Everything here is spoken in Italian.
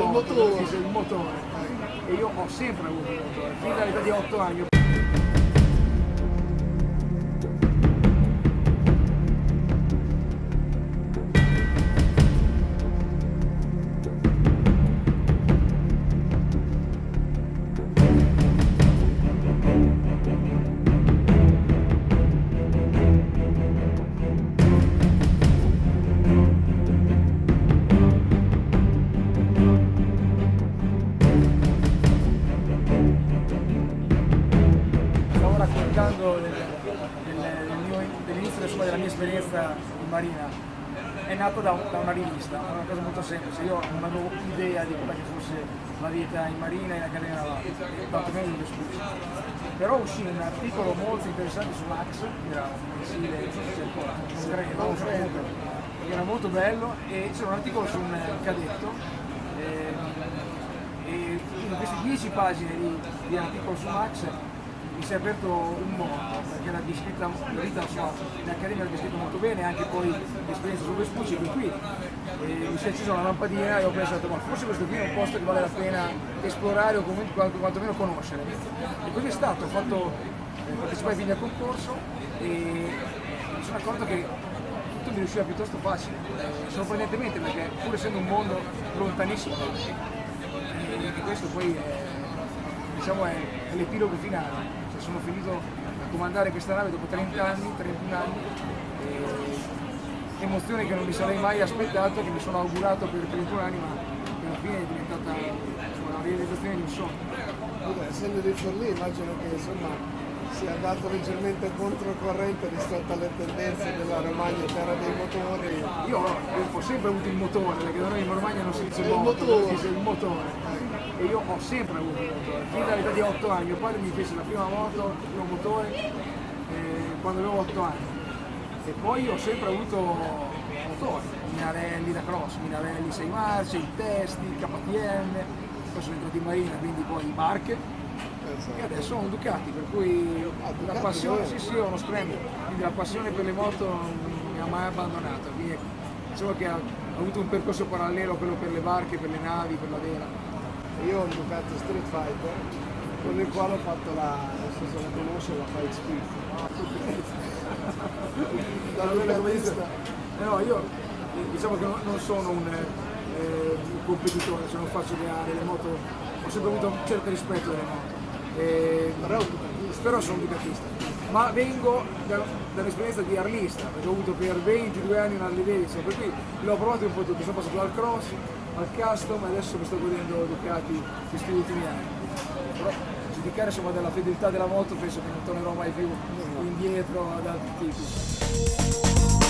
il motore. E io ho sempre avuto il motore, fin dall'età di 8 anni. Dell'inizio della mia esperienza in marina è nata da una rivista, è una cosa molto semplice. Io non avevo idea di quella che fosse la vita in marina e in accademia navale, tantomeno in Vespucci. Però uscì un articolo molto interessante su Max, che era un mensile, non so se c'è ancora, non credo, che era molto bello, e c'era un articolo su un cadetto. E in queste 10 pagine di articolo su Max mi si è aperto un mondo, perché la vita sua in accademia era descritta molto bene, anche poi l'esperienza su Vespucci, per cui mi si è accesa una lampadina e ho pensato, ma forse questo qui è un posto che vale la pena esplorare o comunque quantomeno conoscere. E così è stato, ho fatto partecipare quindi al concorso e mi sono accorto che tutto mi riusciva piuttosto facile, sorprendentemente, perché pur essendo un mondo lontanissimo, e questo poi diciamo è l'epilogo finale. Sono finito a comandare questa nave dopo 31 anni, emozione che non mi sarei mai aspettato, che mi sono augurato per 31 anni, ma che alla fine è diventata la realizzazione di un sogno. Essendo di Forlì, immagino che sia andato leggermente controcorrente rispetto alle tendenze della Romagna, terra dei motori. Io ho sempre avuto il motore, perché da noi in Romagna non si dice moto, si dice il motore. E io ho sempre avuto il motore, fin dall'età di 8 anni. Mio padre mi fece la prima moto, il primo motore, quando avevo 8 anni. E poi ho sempre avuto motori, Minarelli da cross, Minarelli 6 marce, i testi, il KTM, poi sono entrato in marina, quindi poi i barche. E adesso ho un Ducati, per cui la passione, sì, ho uno Scrambler, quindi la passione per le moto non mi ha mai abbandonato. Quindi diciamo che ha avuto un percorso parallelo a quello per le barche, per le navi, per la vela. Io ho un Ducati Street Fighter con il quale ho fatto non so se la conosce, la Fight Speed. No, io diciamo che non sono un competitore, se non faccio gare, le moto, ho sempre avuto un certo rispetto delle moto, però sono un ducatista, ma vengo dall'esperienza di arlista, perché ho avuto per 22 anni una Harley Davidson, per cui l'ho provato un po' tutto, sono passato dal cross al custom e adesso mi sto godendo Ducati questi ultimi anni. Però giudicare insomma della fedeltà della moto penso che non tornerò mai più indietro ad altri tipi.